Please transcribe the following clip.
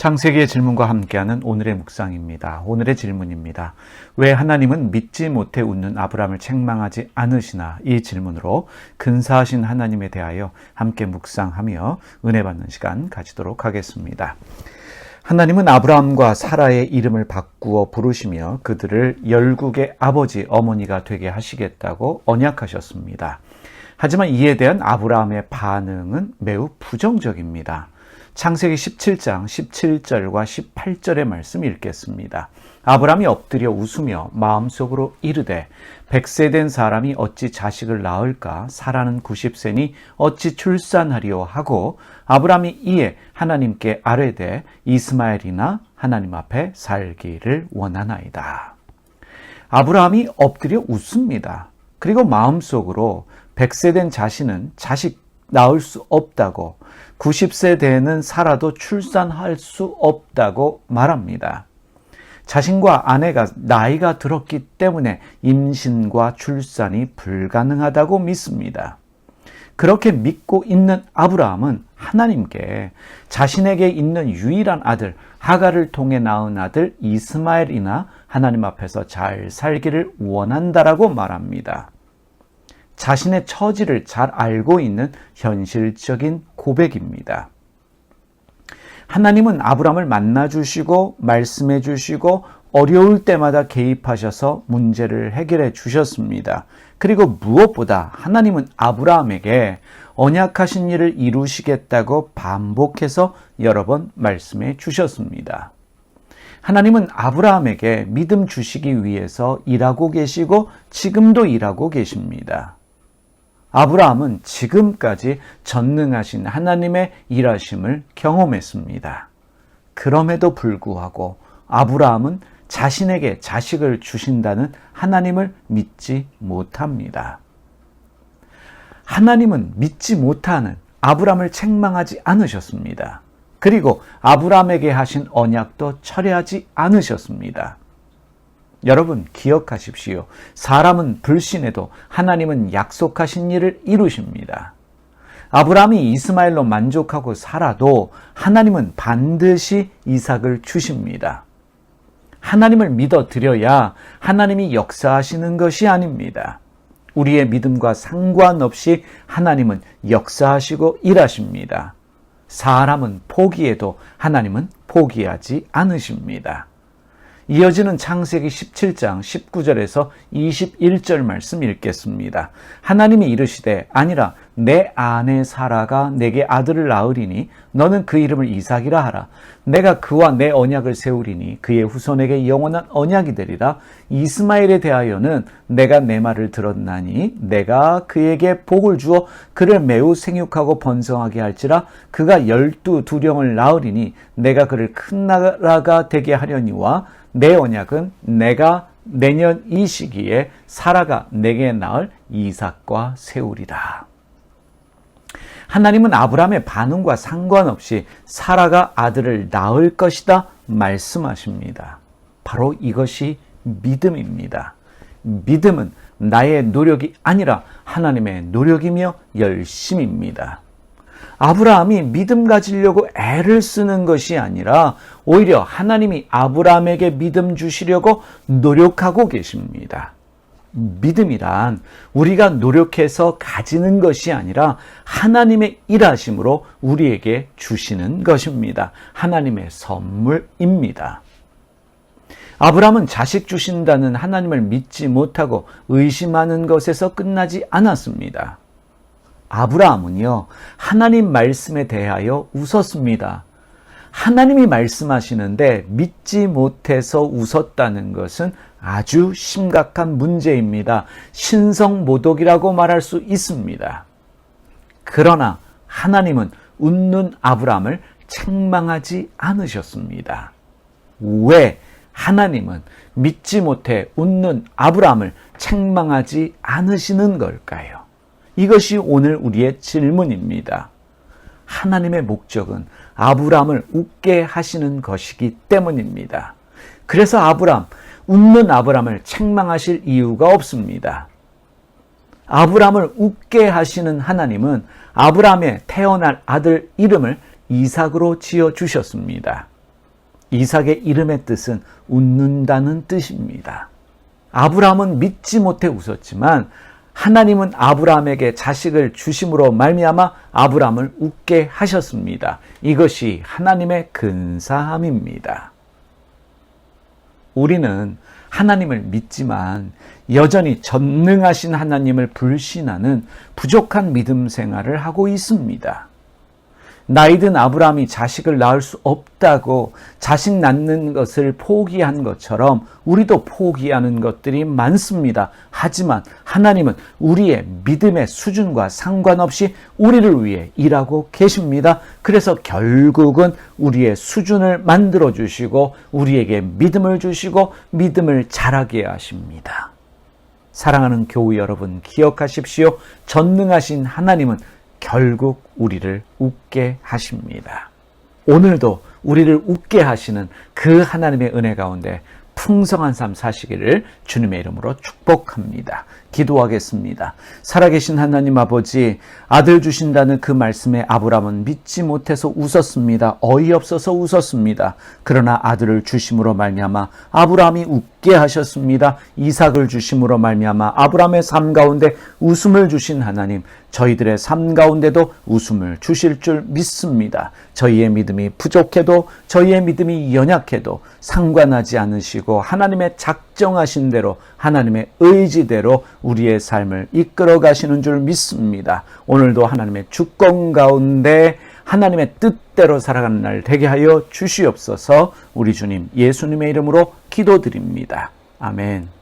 창세기의 질문과 함께하는 오늘의 묵상입니다. 오늘의 질문입니다. 왜 하나님은 믿지 못해 웃는 아브라함을 책망하지 않으시나? 이 질문으로 근사하신 하나님에 대하여 함께 묵상하며 은혜 받는 시간 가지도록 하겠습니다. 하나님은 아브라함과 사라의 이름을 바꾸어 부르시며 그들을 열국의 아버지, 어머니가 되게 하시겠다고 언약하셨습니다. 하지만 이에 대한 아브라함의 반응은 매우 부정적입니다. 창세기 17장 17절과 18절의 말씀 읽겠습니다. 아브라함이 엎드려 웃으며 마음속으로 이르되 100세 된 사람이 어찌 자식을 낳을까? 사라는 90세니 어찌 출산하리요? 하고 아브라함이 이에 하나님께 아뢰되 이스마엘이나 하나님 앞에 살기를 원하나이다. 아브라함이 엎드려 웃습니다. 그리고 마음속으로 100세 된 자신은 자식 낳을 수 없다고, 90세 되는 사라도 출산할 수 없다고 말합니다. 자신과 아내가 나이가 들었기 때문에 임신과 출산이 불가능하다고 믿습니다. 그렇게 믿고 있는 아브라함은 하나님께 자신에게 있는 유일한 아들 하갈을 통해 낳은 아들 이스마엘이나 하나님 앞에서 잘 살기를 원한다라고 말합니다. 자신의 처지를 잘 알고 있는 현실적인 고백입니다. 하나님은 아브라함을 만나주시고 말씀해 주시고 어려울 때마다 개입하셔서 문제를 해결해 주셨습니다. 그리고 무엇보다 하나님은 아브라함에게 언약하신 일을 이루시겠다고 반복해서 여러 번 말씀해 주셨습니다. 하나님은 아브라함에게 믿음 주시기 위해서 일하고 계시고 지금도 일하고 계십니다. 아브라함은 지금까지 전능하신 하나님의 일하심을 경험했습니다. 그럼에도 불구하고 아브라함은 자신에게 자식을 주신다는 하나님을 믿지 못합니다. 하나님은 믿지 못하는 아브라함을 책망하지 않으셨습니다. 그리고 아브라함에게 하신 언약도 철회하지 않으셨습니다. 여러분 기억하십시오. 사람은 불신해도 하나님은 약속하신 일을 이루십니다. 아브라함이 이스마엘로 만족하고 살아도 하나님은 반드시 이삭을 주십니다. 하나님을 믿어드려야 하나님이 역사하시는 것이 아닙니다. 우리의 믿음과 상관없이 하나님은 역사하시고 일하십니다. 사람은 포기해도 하나님은 포기하지 않으십니다. 이어지는 창세기 17장 19절에서 21절 말씀 읽겠습니다. 하나님이 이르시되 아니라 내 아내 사라가 내게 아들을 낳으리니 너는 그 이름을 이삭이라 하라. 내가 그와 내 언약을 세우리니 그의 후손에게 영원한 언약이 되리라. 이스마엘에 대하여는 내가 내 말을 들었나니 내가 그에게 복을 주어 그를 매우 생육하고 번성하게 할지라. 그가 12두령을 낳으리니 내가 그를 큰 나라가 되게 하려니와 내 언약은 내가 내년 이 시기에 사라가 내게 낳을 이삭과 세우리라. 하나님은 아브라함의 반응과 상관없이 사라가 아들을 낳을 것이다 말씀하십니다. 바로 이것이 믿음입니다. 믿음은 나의 노력이 아니라 하나님의 노력이며 열심입니다. 아브라함이 믿음 가지려고 애를 쓰는 것이 아니라 오히려 하나님이 아브라함에게 믿음 주시려고 노력하고 계십니다. 믿음이란 우리가 노력해서 가지는 것이 아니라 하나님의 일하심으로 우리에게 주시는 것입니다. 하나님의 선물입니다. 아브라함은 자식 주신다는 하나님을 믿지 못하고 의심하는 것에서 끝나지 않았습니다. 아브라함은요, 하나님 말씀에 대하여 웃었습니다. 하나님이 말씀하시는데 믿지 못해서 웃었다는 것은 아주 심각한 문제입니다. 신성모독이라고 말할 수 있습니다. 그러나 하나님은 웃는 아브라함을 책망하지 않으셨습니다. 왜 하나님은 믿지 못해 웃는 아브라함을 책망하지 않으시는 걸까요? 이것이 오늘 우리의 질문입니다. 하나님의 목적은 아브라함을 웃게 하시는 것이기 때문입니다. 그래서 웃는 아브라함을 책망하실 이유가 없습니다. 아브라함을 웃게 하시는 하나님은 아브라함의 태어날 아들 이름을 이삭으로 지어주셨습니다. 이삭의 이름의 뜻은 웃는다는 뜻입니다. 아브라함은 믿지 못해 웃었지만 하나님은 아브라함에게 자식을 주심으로 말미암아 아브라함을 웃게 하셨습니다. 이것이 하나님의 근사함입니다. 우리는 하나님을 믿지만 여전히 전능하신 하나님을 불신하는 부족한 믿음 생활을 하고 있습니다. 나이든 아브라함이 자식을 낳을 수 없다고 자식 낳는 것을 포기한 것처럼 우리도 포기하는 것들이 많습니다. 하지만 하나님은 우리의 믿음의 수준과 상관없이 우리를 위해 일하고 계십니다. 그래서 결국은 우리의 수준을 만들어 주시고 우리에게 믿음을 주시고 믿음을 자라게 하십니다. 사랑하는 교우 여러분, 기억하십시오. 전능하신 하나님은 결국 우리를 웃게 하십니다. 오늘도 우리를 웃게 하시는 그 하나님의 은혜 가운데 풍성한 삶 사시기를 주님의 이름으로 축복합니다. 기도하겠습니다. 살아계신 하나님 아버지, 아들 주신다는 그 말씀에 아브라함은 믿지 못해서 웃었습니다. 어이없어서 웃었습니다. 그러나 아들을 주심으로 말미암아 아브라함이 웃게 하셨습니다. 이삭을 주심으로 말미암아 아브라함의 삶 가운데 웃음을 주신 하나님, 저희들의 삶 가운데도 웃음을 주실 줄 믿습니다. 저희의 믿음이 부족해도 저희의 믿음이 연약해도 상관하지 않으시고 하나님의 작정하신 대로 하나님의 의지대로 우리의 삶을 이끌어 가시는 줄 믿습니다. 오늘도 하나님의 주권 가운데 하나님의 뜻대로 살아가는 날 되게 하여 주시옵소서. 우리 주님 예수님의 이름으로 기도드립니다. 아멘.